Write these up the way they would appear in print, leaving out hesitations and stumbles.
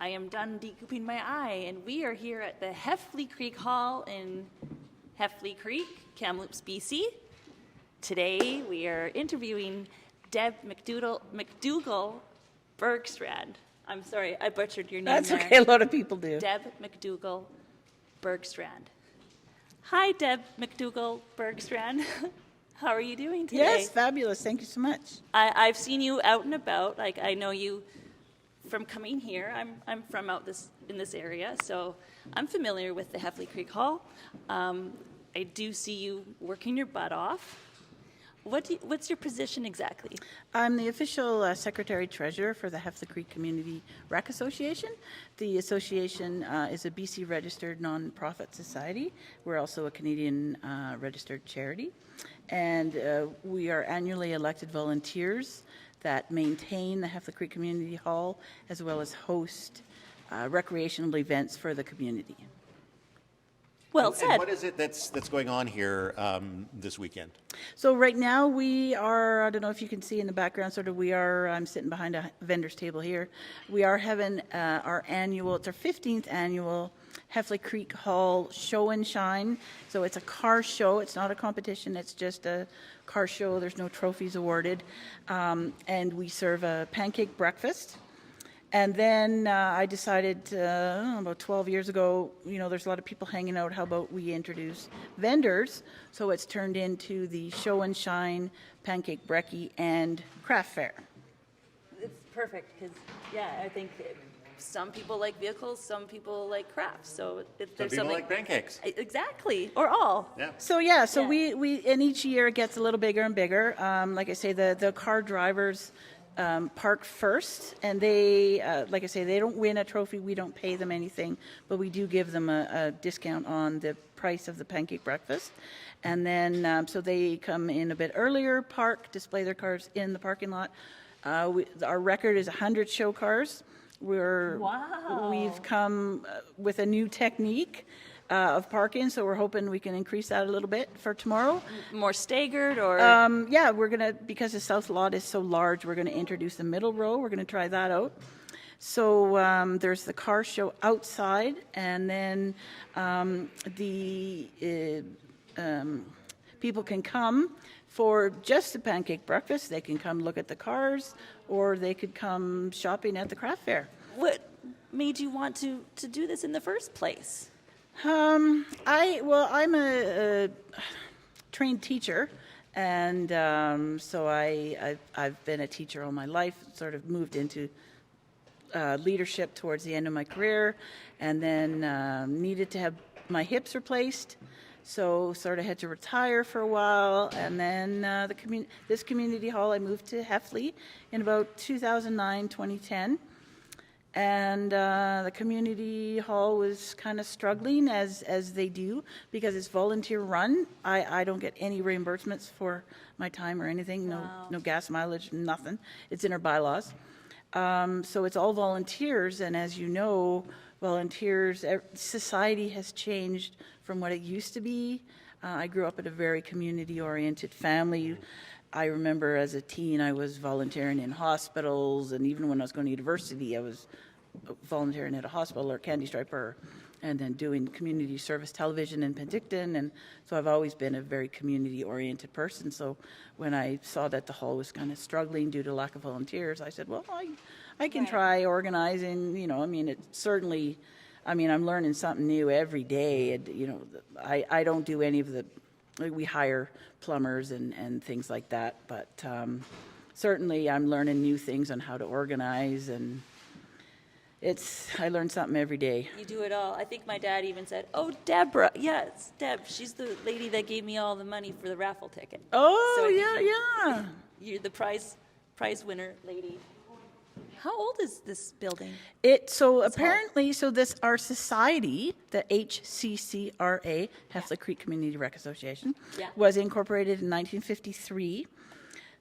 I am done decouping my eye, and we are here at the Heffley Creek Hall in Heffley Creek, Kamloops, BC. Today we are interviewing Deb McDougall-Bergstrand. I'm sorry, I butchered your name. That's there. okay, a lot of people do. Deb McDougall-Bergstrand. Hi, Deb McDougall-Bergstrand. How are you doing today? Yes, fabulous. Thank you so much. I've seen you out and about. Like, I know you from coming here. I'm from out in this area, so I'm familiar with the Heffley Creek Hall. I do see you working your butt off. What's your position exactly? I'm the official Secretary-Treasurer for the Heffley Creek Community Rec Association. The association is a BC registered non-profit society. We're also a Canadian registered charity. And we are annually elected volunteers that maintain the Heffley Creek Community Hall as well as host recreational events for the community. Well said. And what is it that's going on here this weekend? So right now we are, I don't know if you can see in the background, I'm sitting behind a vendor's table here. We are having our 15th annual Heffley Creek Hall Show and Shine. So it's a car show. It's not a competition. It's just a car show. There's no trophies awarded. And we serve a pancake breakfast. And then I decided about 12 years ago, there's a lot of people hanging out. How about we introduce vendors? So it's turned into the Show and Shine, Pancake Brekkie, and Craft Fair. It's perfect because, I think some people like vehicles, some people like crafts. So Some people like pancakes. Exactly, or all. Yeah. So we and each year it gets a little bigger and bigger. Like I say, the car drivers park first, and they, like I say, they don't win a trophy. We don't pay them anything, but we do give them a discount on the price of the pancake breakfast. And then, so they come in a bit earlier, park, display their cars in the parking lot. Our record is 100 show cars. We've come with a new technique of parking, so we're hoping we can increase that a little bit for tomorrow. More staggered, or? We're gonna, because the south lot is so large, we're gonna introduce the middle row. We're gonna try that out. So there's the car show outside, and then people can come for just the pancake breakfast. They can come look at the cars, or they could come shopping at the craft fair. What made you want to do this in the first place? I'm a trained teacher, and so I've been a teacher all my life. Sort of moved into leadership towards the end of my career, and then needed to have my hips replaced. So sort of had to retire for a while, and then this community hall, I moved to Heffley in about 2009, 2010. And the community hall was kind of struggling, as they do, because it's volunteer run. I don't get any reimbursements for my time or anything, no gas mileage, nothing. It's in our bylaws. So it's all volunteers, and as you know, volunteers, society has changed from what it used to be. I grew up in a very community-oriented family. I remember as a teen I was volunteering in hospitals, and even when I was going to university I was volunteering at a hospital or Candy Striper, and then doing community service television in Penticton. And so I've always been a very community-oriented person. So when I saw that the hall was kind of struggling due to lack of volunteers, I said, well, I can try organizing. It certainly, I'm learning something new every day. And, I don't do any of we hire plumbers and things like that, but certainly I'm learning new things on how to organize, and I learn something every day. You do it all. I think my dad even said, "Oh, Deborah, yes, Deb. She's the lady that gave me all the money for the raffle ticket." Oh, so yeah. You're the prize winner lady. How old is this building? Our society, the HCCRA, Heffley Creek Community Rec Association, was incorporated in 1953.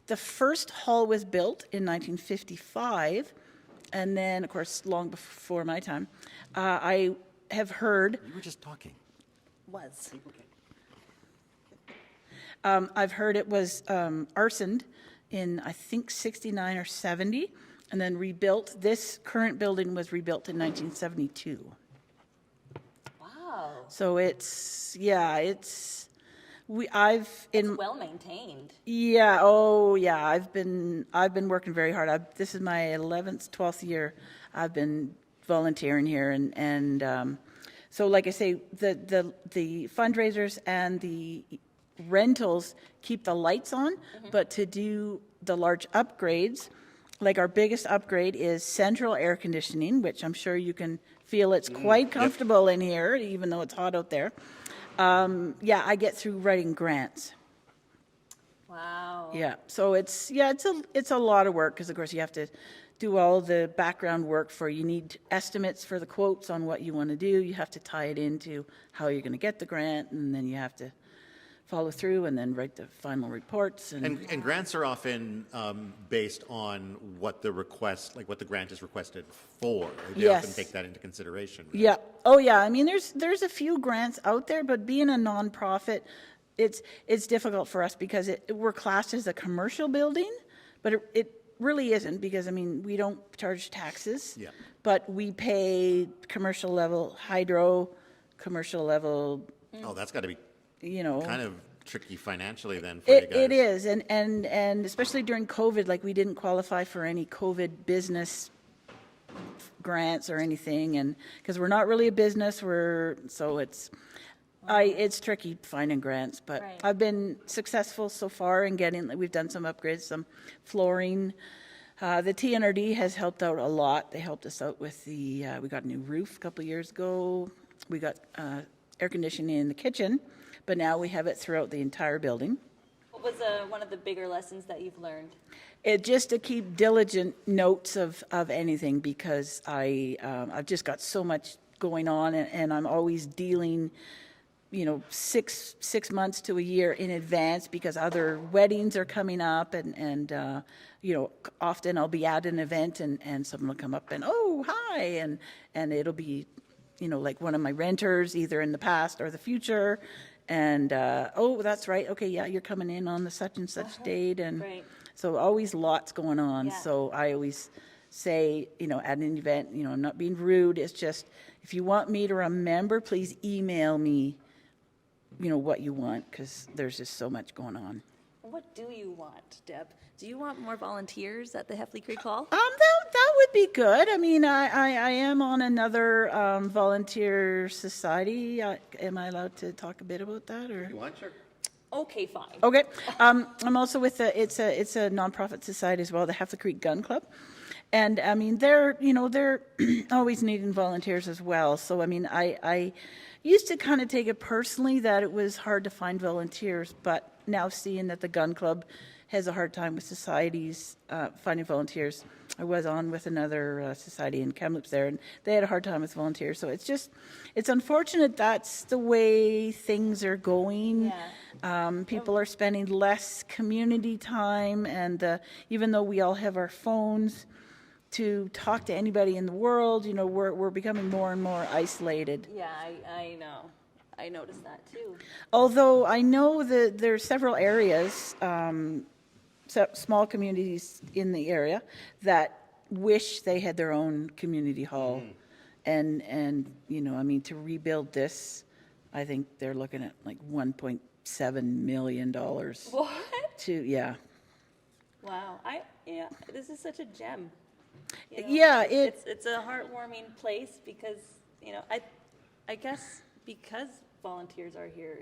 The first hall was built in 1955, and then, of course, long before my time. I have heard. You were just talking. I've heard it was arsoned in, I think, 69 or 70. and then rebuilt. This current building was rebuilt in 1972. Wow. So it's Well maintained. yeah, oh yeah, I've been working very hard. This is my 11th, 12th year I've been volunteering here, and so like I say, the fundraisers and the rentals keep the lights on, but to do the large upgrades, like our biggest upgrade is central air conditioning, which I'm sure you can feel it's quite comfortable in here, even though it's hot out there. I get through writing grants. Wow. Yeah, so it's a lot of work because of course you have to do all the background work you need estimates for the quotes on what you want to do. You have to tie it into how you're going to get the grant, and then you have to follow through and then write the final reports. And grants are often based on what the request, like what the grant is requested for. They Yes. often take that into consideration. Right? Yeah. Oh, yeah. I mean, there's a few grants out there, but being a nonprofit, it's difficult for us because we're classed as a commercial building, but it really isn't because, I mean, we don't charge taxes. Yeah. But we pay commercial level hydro, commercial level, Oh, that's got to be kind of tricky financially then for you guys. It is, and especially during COVID, like we didn't qualify for any COVID business grants or anything, and because we're not really a business, it's tricky finding grants, but Right. I've been successful so far in we've done some upgrades, some flooring. The TNRD has helped out a lot. They helped us out with we got a new roof a couple of years ago. We got air conditioning in the kitchen, but now we have it throughout the entire building. What was one of the bigger lessons that you've learned? It just to keep diligent notes of anything because I've just got so much going on and I'm always dealing, 6 months to a year in advance because other weddings are coming up and often I'll be at an event and someone will come up and, oh, hi, and it'll be, like one of my renters either in the past or the future. And, oh, that's right. Okay, yeah, you're coming in on the such and such date. And Right. so always lots going on. Yeah. So I always say, at an event, I'm not being rude. It's just, if you want me to remember, please email me, what you want, because there's just so much going on. What do you want, Deb? Do you want more volunteers at the Heffley Creek Hall? That would be good. I mean, I am on another volunteer society. Am I allowed to talk a bit about that, or? You want, sure. Okay, fine. Okay. I'm also with it's a nonprofit society as well, the Heffley Creek Gun Club. And I mean, they're always needing volunteers as well. So, I mean, I used to kind of take it personally that it was hard to find volunteers, but now seeing that the gun club has a hard time with societies finding volunteers. I was on with another society in Kamloops there, and they had a hard time with volunteers. So it's unfortunate that's the way things are going. Yeah. People are spending less community time, and even though we all have our phones to talk to anybody in the world, we're becoming more and more isolated. Yeah, I know. I noticed that too. Although I know that there are several areas, small communities in the area that wish they had their own community hall. And I mean, to rebuild this, I think they're looking at like $1.7 million. What? Yeah. Wow. This is such a gem. Yeah, it's a heartwarming place because, I guess because volunteers are here,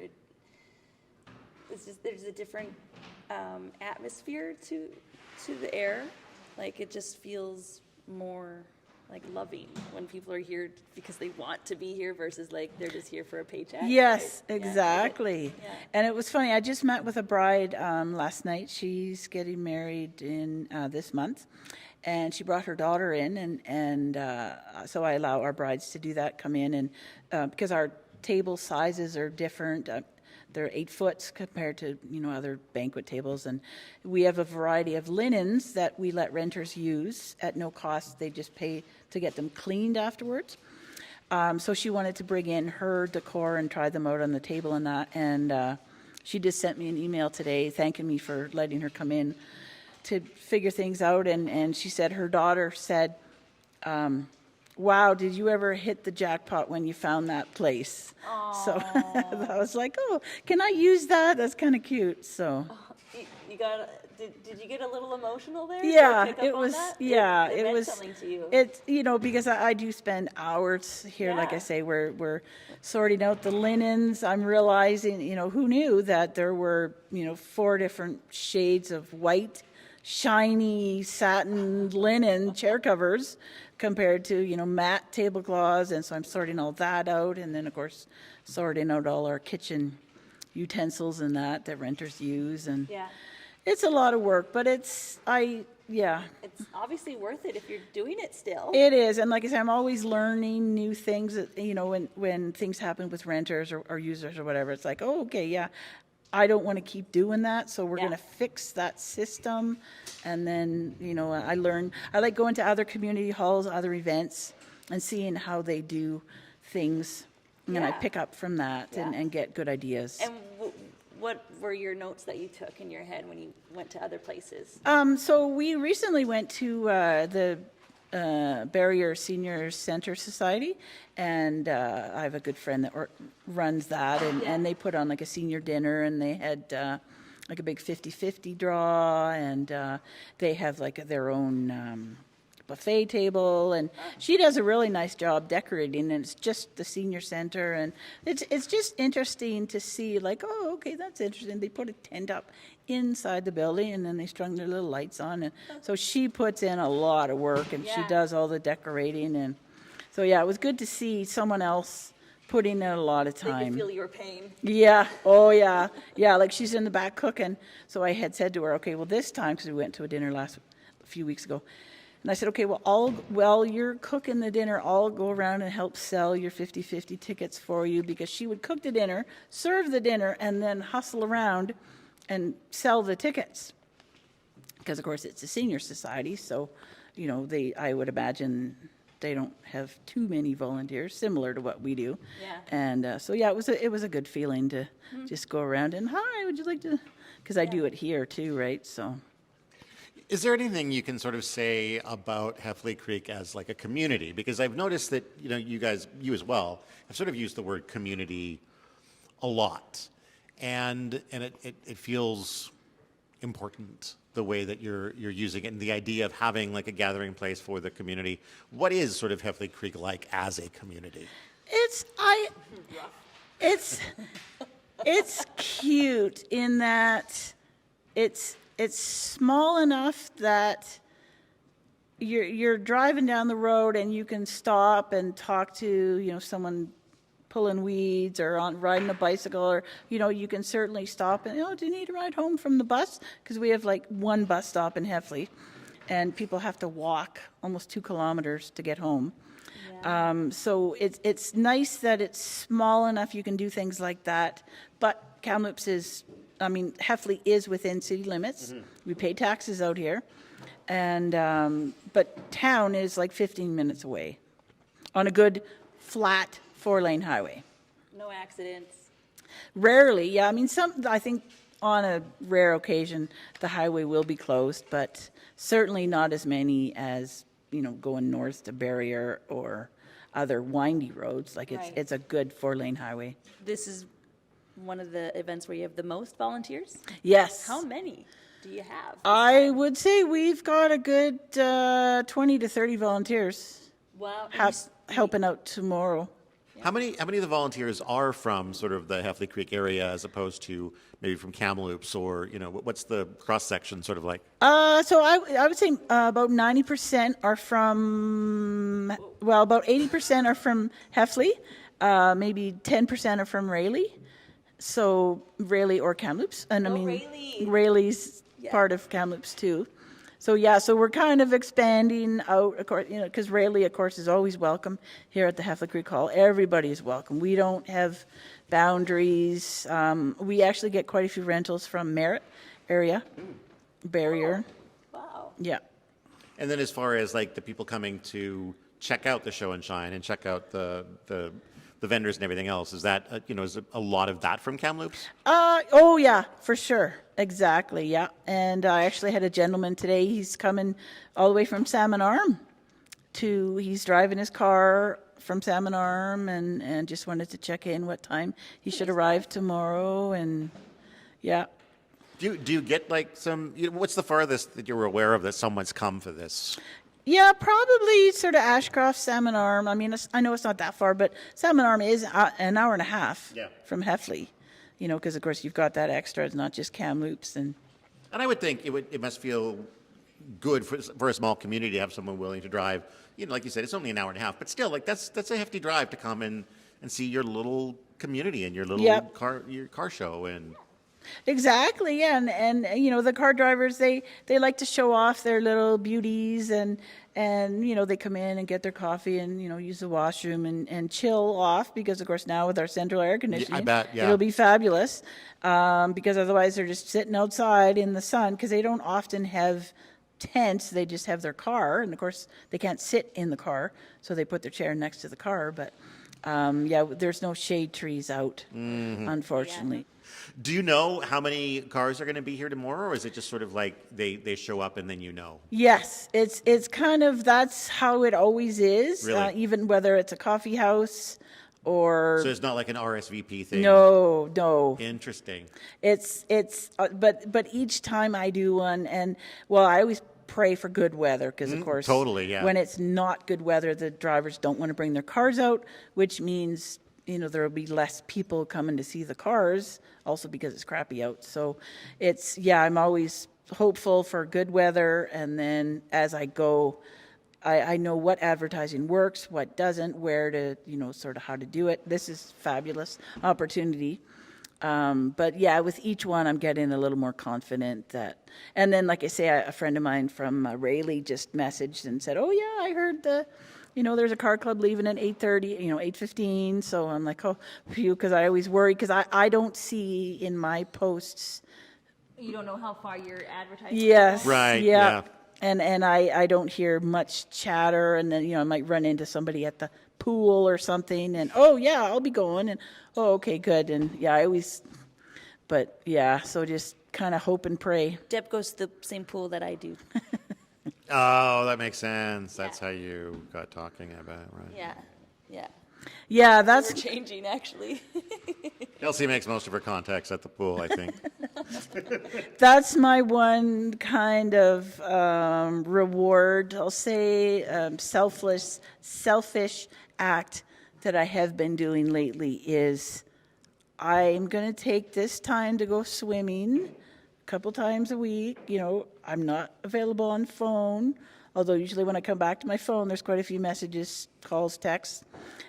there's a different atmosphere to the air. Like it just feels more like loving when people are here because they want to be here versus like they're just here for a paycheck. Yes, right? exactly. Yeah. And it was funny. I just met with a bride last night. She's getting married in this month, and she brought her daughter in, and so I allow our brides to do that. Come in and because our table sizes are different. They're 8 foot compared to other banquet tables, and we have a variety of linens that we let renters use at no cost. They just pay to get them cleaned afterwards. So she wanted to bring in her decor and try them out on the table and that, and she just sent me an email today thanking me for letting her come in to figure things out, and she said her daughter said, wow, did you ever hit the jackpot when you found that place? Aww. So I was like, oh, can I use that? That's kind of cute. So You got? Did you get a little emotional there? yeah, Pick up it on was. that? Yeah, it it meant was. something to you. It's because I do spend hours here. Like I Yeah. say, we're sorting out the linens. I'm realizing, who knew that there were 4 different shades of white, shiny satin linen chair covers compared to matte tablecloths, and so I'm sorting all that out, and then of course sorting out all our kitchen utensils and that renters use, and Yeah. it's a lot of work, but it's obviously worth it if you're doing it still. it is. And like I said, I'm always learning new things that, when things happen with renters or users or whatever, it's like, oh, okay, yeah, I don't want to keep doing that, so we're going to fix that system. And then, I like going to other community halls, other events, and seeing how they do things. And I pick up from that and get good ideas. And what were your notes that you took in your head when you went to other places? So we recently went to the Barrier Senior Center Society, and I have a good friend that runs that, and they put on like a senior dinner, and they had like a big 50-50 draw, and they have like their own buffet table, and she does a really nice job decorating, and it's just the senior center, and it's just interesting to see, like, oh, okay, that's interesting. They put a tent up inside the building, and then they strung their little lights on, and so she puts in a lot of work, and she does all the decorating, and so it was good to see someone else putting in a lot of They time. could feel your pain. Yeah. Oh, yeah. Yeah, like she's in the back cooking. So I had said to her, okay, well, this time, because we went to a dinner a few weeks ago, and I said, okay, well, while you're cooking the dinner, I'll go around and help sell your 50-50 tickets for you, because she would cook the dinner, serve the dinner, and then hustle around and sell the tickets. Because, of course, it's a senior society, so, I would imagine they don't have too many volunteers, similar to what we do. Yeah. And it was a good feeling to just go around and, hi, would you like to, because I do it here too, right? So. Is there anything you can sort of say about Heffley Creek as like a community? Because I've noticed that, you as well, have sort of used the word community a lot. And it feels important the way that you're using it, and the idea of having like a gathering place for the community. What is sort of Heffley Creek like as a community? It's cute in that it's small enough that you're driving down the road and you can stop and talk to someone pulling weeds or riding a bicycle, or you can certainly stop and do you need a ride home from the bus, because we have like one bus stop in Heffley, and people have to walk almost 2 kilometers to get home. So it's nice that it's small enough you can do things like that, but Kamloops Heffley is within city limits. Mm-hmm. We pay taxes out here, and but town is like 15 minutes away on a good flat 4-lane highway. No accidents. Rarely, yeah. I think on a rare occasion the highway will be closed, but certainly not as many as going north to Barrier or other windy roads. Like it's a good 4-lane highway. This is one of the events where you have the most volunteers? Yes. How many do you have? I would say we've got a good 20 to 30 volunteers. Wow. Helping out tomorrow. How many of the volunteers are from sort of the Heffley Creek area, as opposed to maybe from Kamloops, or what's the cross section sort of like? So I would say about 90% are from, about 80% are from Heffley, maybe 10% are from Rayleigh. So Rayleigh or Kamloops, and Rayleigh. Rayleigh's part of Kamloops too. So so we're kind of expanding out, of course, because Rayleigh, of course, is always welcome here at the Heffley Creek Hall. Everybody is welcome. We don't have boundaries. We actually get quite a few rentals from Merritt area, Barrier. Oh, wow. Yeah. And then as far as like the people coming to check out the show and shine and check out the vendors and everything else, is that is a lot of that from Kamloops? Oh yeah, for sure. Exactly, yeah. And I actually had a gentleman today, he's coming all the way from Salmon Arm he's driving his car from Salmon Arm and just wanted to check in what time he should arrive tomorrow, and yeah. Do you get like what's the farthest that you're aware of that someone's come for this? Yeah, probably sort of Ashcroft, Salmon Arm. I mean, I know it's not that far, but Salmon Arm is an hour and a half from Heffley, because of course you've got that extra. It's not just Kamloops. And I would think it must feel good for a small community to have someone willing to drive. Like you said, it's only an hour and a half, but still, like that's a hefty drive to come and see your little community and your little car show and. Exactly, yeah, and the car drivers they like to show off their little beauties and they come in and get their coffee and use the washroom and chill off, because of course now with our central air conditioning, I bet, yeah. It'll be fabulous, because otherwise they're just sitting outside in the sun, because they don't often have tents, they just have their car, and of course they can't sit in the car, so they put their chair next to the car, but there's no shade trees out, unfortunately. Yeah. Do you know how many cars are going to be here tomorrow, or is it just sort of like they show up and then Yes, it's kind of, that's how it always is, Really? even whether it's a coffee house or... So it's not like an RSVP thing? No. Interesting. It's but each time I do one, and well, I always pray for good weather, because of course, totally, yeah. when it's not good weather, the drivers don't want to bring their cars out, which means there will be less people coming to see the cars, also because it's crappy out. So I'm always hopeful for good weather, and then as I go, I know what advertising works, what doesn't, where to, sort of how to do it. This is fabulous opportunity. But yeah, with each one, I'm getting a little more confident that, and then like I say, a friend of mine from Rayleigh just messaged and said, oh yeah, I heard there's a car club leaving at 8:30, 8:15. So I'm like, oh, phew, because I always worry, because I don't see in my posts. You don't know how far you're advertising. Yes. Right, Yeah. And I don't hear much chatter, and then, I might run into somebody at the pool or something, and, oh yeah, I'll be going, and, oh, okay, good. And yeah, I always, but yeah, so just kind of hope and pray. Deb goes to the same pool that I do. Oh, that makes sense. That's how you got talking about it, right? Yeah. Yeah, We're that's changing, actually. Elsie makes most of her contacts at the pool, I think. that's my one kind of reward, I'll say, selfish act that I have been doing lately is I'm going to take this time to go swimming a couple times a week. I'm not available on phone, although usually when I come back to my phone, there's quite a few messages, calls, texts.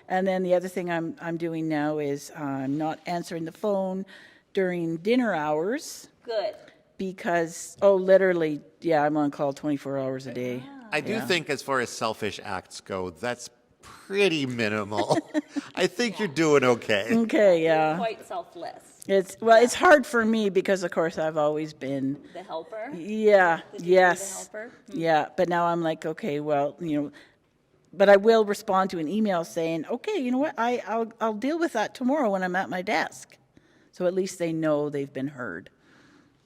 And then the other thing I'm doing now is I'm not answering the phone during dinner hours. Good. Because, literally, I'm on call 24 hours a day. I do think as far as selfish acts go, that's pretty minimal. I think you're doing okay. Okay, yeah. Quite selfless. It's hard for me because, of course, I've always been... The helper? Yeah, yes. The helper? Yeah, but now I'm like, okay, well, but I will respond to an email saying, okay, you know what, I'll deal with that tomorrow when I'm at my desk. So at least they know they've been heard.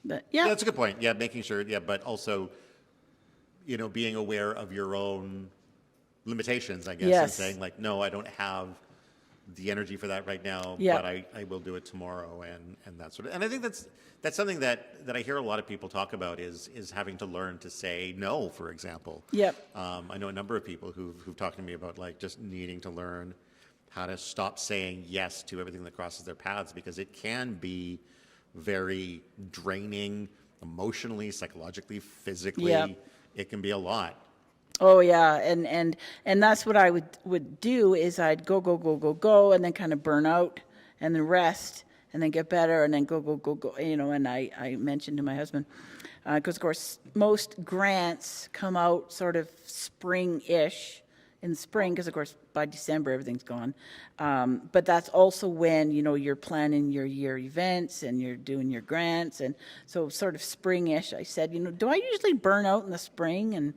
But Yeah, that's a good point. Yeah, making sure, but also, being aware of your own limitations, I guess, and saying like, no, I don't have the energy for that right now, but I will do it tomorrow, and that sort of. And I think that's something that I hear a lot of people talk about is having to learn to say no, for example. Yep. I know a number of people who've talked to me about like just needing to learn how to stop saying yes to everything that crosses their paths, because it can be very draining emotionally, psychologically, physically. Yep. It can be a lot. Oh yeah, and that's what I would do is I'd go, and then kind of burn out, and then rest, and then get better, and then go, and I mentioned to my husband, because of course most grants come out sort of spring-ish, in the spring, because of course by December everything's gone, but that's also when you're planning your year events and you're doing your grants, and so sort of spring-ish. I said, do I usually burn out in the spring and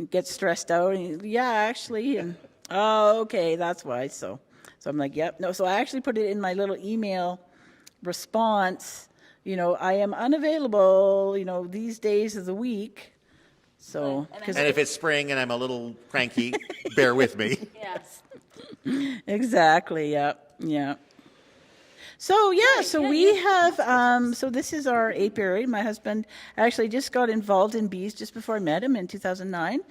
get stressed out? And yeah, actually, and oh, okay, that's why. So I'm like, yep, no. So I actually put it in my little email response I am unavailable, these days of the week. So, And I- 'cause- And if it's spring and I'm a little cranky, bear with me. Yes. exactly, yeah. So yeah, so yeah, we yeah. have, so this is our apiary. My husband actually just got involved in bees just before I met him in 2009.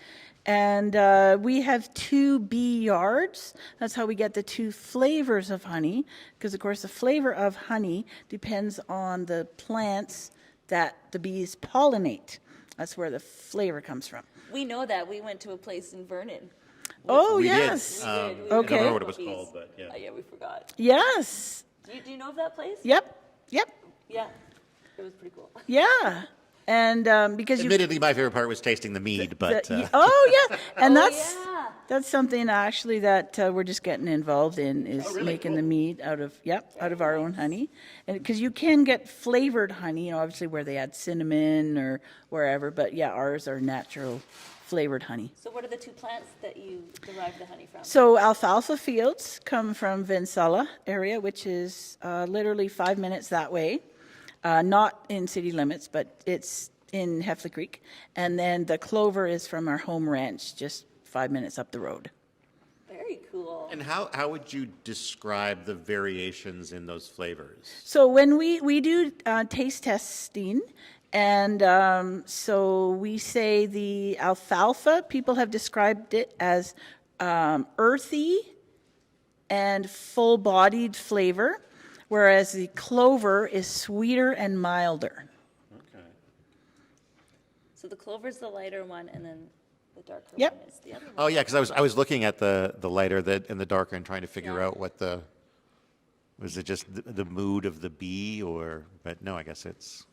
And we have 2 bee yards. That's how we get the 2 flavors of honey, because of course the flavor of honey depends on the plants that the bees pollinate. That's where the flavor comes from. We know that. We went to a place in Vernon. Oh, We did. yes. We did. We I Okay. don't went remember what to it was bees. called, but yeah. Yeah, we forgot. Yes. Do you know of that place? Yep. Yeah. It was pretty cool. Yeah. And because you Admittedly, my favorite part was tasting the mead, but oh yeah, and Oh, that's yeah. that's something actually that we're just getting involved in is really? making Cool. the mead out of our own honey, and because you can get flavored honey, obviously where they add cinnamon or wherever, but yeah, ours are natural flavored honey. So what are the 2 plants that you derive the honey from? So alfalfa fields come from Vinsella area, which is literally 5 minutes that way. Not in city limits, but it's in Heffley Creek. And then the clover is from our home ranch, just 5 minutes up the road. Very cool. And how would you describe the variations in those flavors? So when we do taste testing, and so we say the alfalfa, people have described it as earthy and full-bodied flavor, whereas the clover is sweeter and milder. Okay. So the clover's the lighter one, and then the darker Yep. one is the other one. Oh yeah, because I was looking at the lighter and the darker and trying to figure Yeah. out what was it just the mood of the bee but no, I guess it's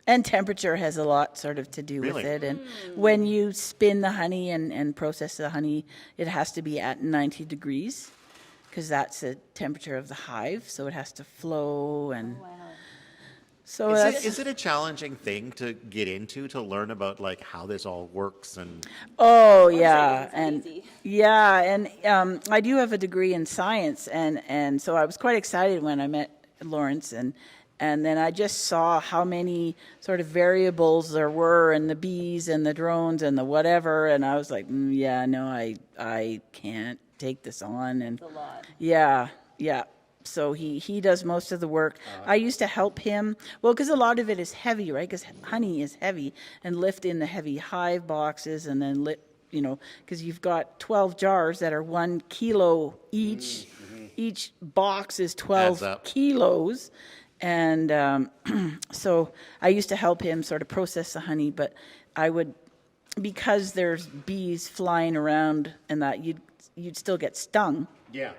And temperature has a lot sort of to do with Really? it. And when you spin the honey and process the honey, it has to be at 90 degrees because that's the temperature of the hive. So it has to flow. And Wow. so that's, is it a challenging thing to get into to learn about like how this all works and oh, Or yeah. it's And easy. yeah. And I do have a degree in science. And so I was quite excited when I met Lawrence and then I just saw how many sort of variables there were in the bees and the drones and the whatever. And I was like, yeah, no, I can't take this on. And It's a lot. yeah. So he does most of the work. I used to help him. Well, because a lot of it is heavy, right? Because honey is heavy, and lift in the heavy hive boxes, and then because you've got 12 jars that are 1 kilo each. Each box is Adds 12 up. kilos. And so I used to help him sort of process the honey, but I would, because there's bees flying around and that, you'd still get stung yeah.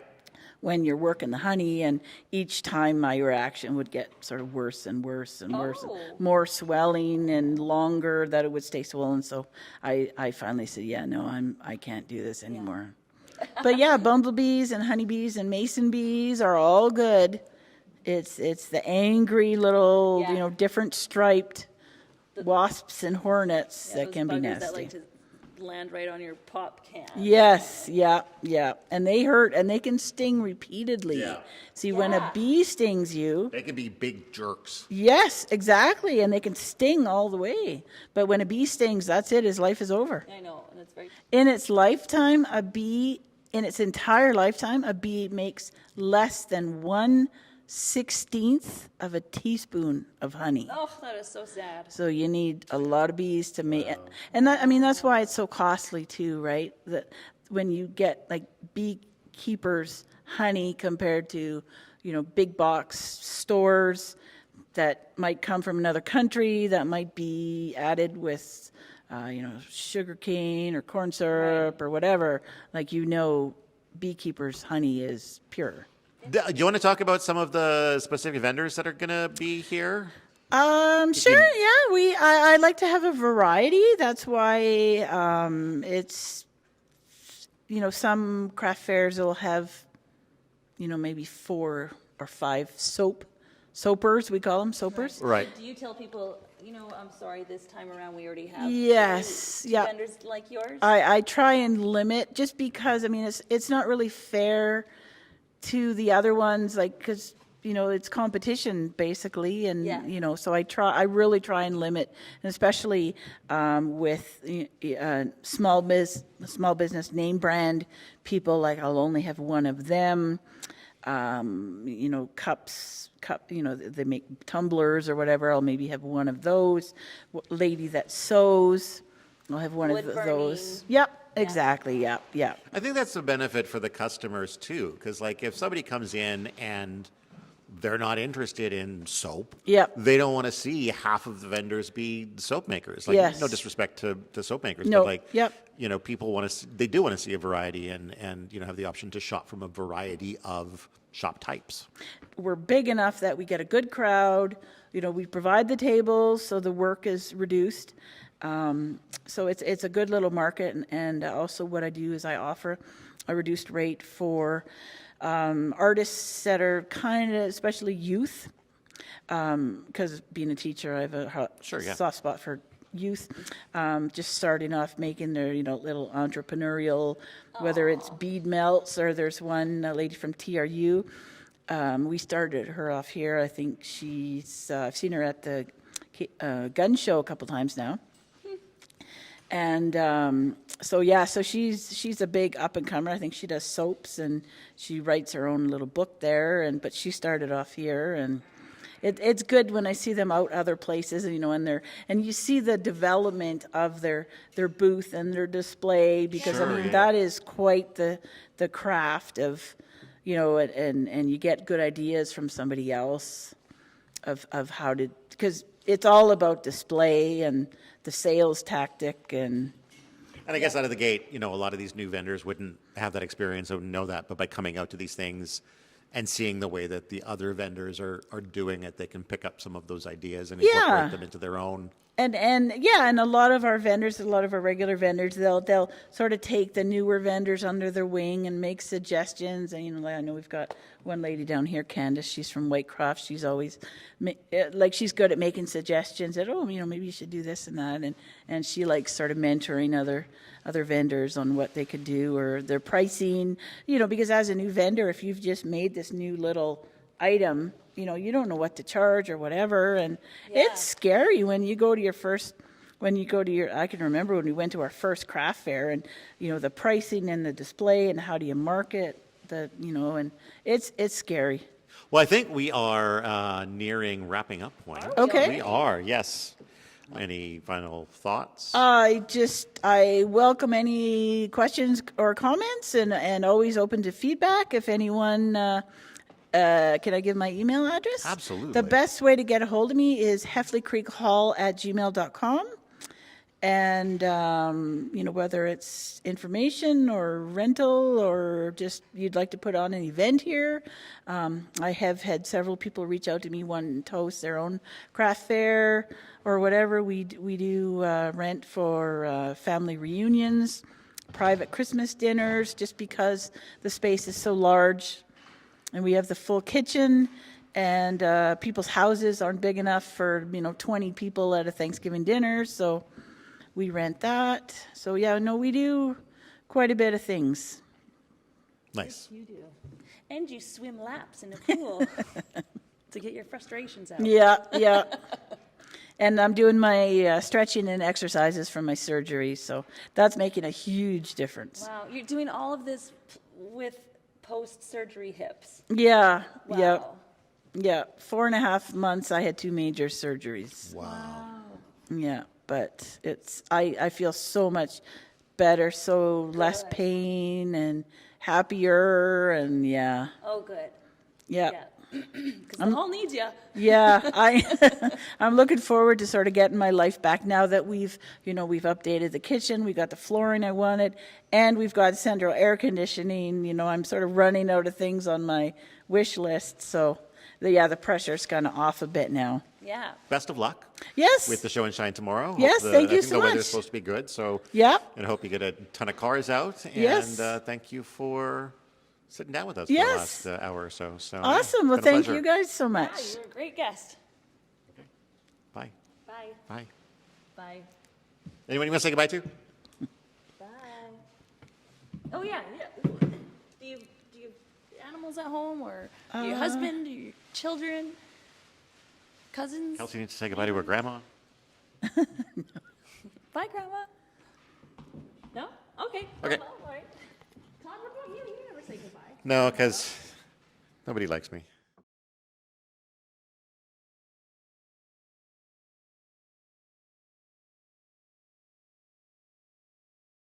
when you're working the honey, and each time my reaction would get sort of worse and worse and worse, Oh. more swelling and longer that it would stay swollen. So I finally said, yeah, no, I can't do this anymore. But yeah, bumblebees and honeybees and mason bees are all good. It's the angry little, Yeah. different striped wasps and hornets Yeah, that those can be buggers nasty. that like to land right on your pop can. Yes, yeah. And they hurt and they can sting repeatedly. Yeah. See, when a Yeah. bee stings you, They can be big jerks. yes, exactly, and they can sting all the way. But when a bee stings, that's it, his life is over. I know, and it's very. In its lifetime, in its entire lifetime, a bee makes less than 1/16 of a teaspoon of honey. Oh, that is so sad. So you need a lot of bees to make it. And that's why it's so costly too, right? That when you get like beekeepers honey compared to, big box stores that might come from another country that might be added with, sugar cane or corn syrup or whatever, beekeepers honey is pure. Do you want to talk about some of the specific vendors that are going to be here? Sure. Yeah, I like to have a variety. That's why it's some craft fairs will have maybe 4 or 5 soapers. We call them soapers. Right. Do you tell people, I'm sorry, this time around we already have Yes. two Yeah. vendors like yours? I try and limit just because it's not really fair to the other ones, because it's competition basically, and Yeah. so I really try and limit, and especially with small business name brand people, like I'll only have one of them. They make tumblers or whatever. I'll maybe have one of those. Lady that sews, I'll have one Wood of burning. those. Yep, exactly. Yep. I think that's a benefit for the customers too, because like if somebody comes in and they're not interested in soap, Yep. they don't want to see half of the vendors be soap makers. Like, Yes. no disrespect to soap makers, No, but like, yep. People they do want to see a variety and have the option to shop from a variety of shop types. We're big enough that we get a good crowd. We provide the tables, so the work is reduced. So it's a good little market, and also what I do is I offer a reduced rate for artists that are kind of, especially youth, because being a teacher, I have a Sure, yeah. soft spot for youth, just starting off making their little entrepreneurial, whether it's bead melts, or there's one lady from TRU. We started her off here. I think I've seen her at the gun show a couple times now. And so she's a big up and comer. I think she does soaps, and she writes her own little book there. But she started off here, and it's good when I see them out other places, and you see the development of their booth and their display, because Sure, yeah. that is quite the craft of, and you get good ideas from somebody else of how to, because it's all about display and the sales tactic. And I guess out of the gate, a lot of these new vendors wouldn't have that experience or know that, but by coming out to these things and seeing the way that the other vendors are doing it, they can pick up some of those ideas and incorporate them into their own. And a lot of our vendors, a lot of our regular vendors, they'll sort of take the newer vendors under their wing and make suggestions. And I know we've got one lady down here, Candace. She's from Whitecroft. She's always she's good at making suggestions. That maybe you should do this and that. And she likes sort of mentoring other vendors on what they could do or their pricing. Because as a new vendor, if you've just made this new little item, you don't know what to charge or whatever, and it's scary when you go to I can remember when we went to our first craft fair, and the pricing and the display and how do you market and it's scary. Well, I think we are nearing wrapping up point. Okay. We are, yes. Any final thoughts? I welcome any questions or comments, and always open to feedback. If anyone, can I give my email address? Absolutely. The best way to get a hold of me is heffleycreekhall@gmail.com. And, whether it's information or rental or just you'd like to put on an event here. I have had several people reach out to me wanting to host their own craft fair or whatever. We do rent for family reunions, private Christmas dinners, just because the space is so large. And we have the full kitchen, and people's houses aren't big enough for 20 people at a Thanksgiving dinner, so we rent that. So we do quite a bit of things. Nice. You do. And you swim laps in a pool to get your frustrations out. Yeah. And I'm doing my stretching and exercises from my surgery, so that's making a huge difference. Wow, you're doing all of this with post-surgery hips. Yeah. Wow. Yeah. 4.5 months, I had 2 major surgeries. Wow. Yeah, but I feel so much better, so less pain and happier, and yeah. Oh, good. Yeah. Because the hall needs you. Yeah, I'm looking forward to sort of getting my life back now that we've updated the kitchen, we got the flooring I wanted, and we've got central air conditioning. I'm sort of running out of things on my wish list, so the pressure's kind of off a bit now. Yeah. Best of luck. Yes. With the show and shine tomorrow. Yes, thank you I think so the weather's much. supposed to be good, so Yeah. and I hope you get a ton of cars out. And Yes. Thank you for sitting down with us Yes. for the last hour or so. So Awesome. yeah, Well, it's been a thank pleasure. you guys so Wow, much. you're a great guest. Bye. Bye. Bye. Bye. Anyone you want to say goodbye to? Bye. Oh, yeah. Ooh. Do you animals at home, or your husband, or your children, cousins? Kelsey needs to say goodbye to her grandma. Bye, Grandma. No? Okay. Okay. Well, all right. Todd, what about you? You never say goodbye. No, because nobody likes me.